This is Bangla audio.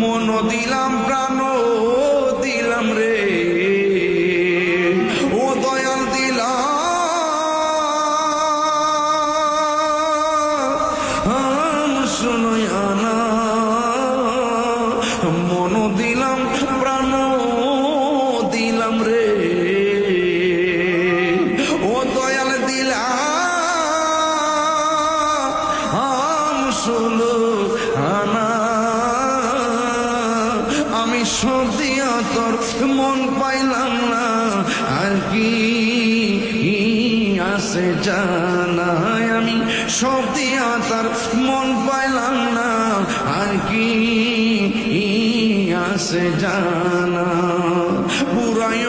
মন দিলাম প্রাণ দিলাম রে ও দয়াল দিলাম শুনয়া না মন দিলাম প্রাণ দিলাম রে ও দয়াল দিলাম শুনো আনা আমি সব দিয়া তোর মন পাইলাম না আর কি আছে জানাই আমি সব দিয়া তার মন পাইলাম না আর কি আছে জানা পুরায়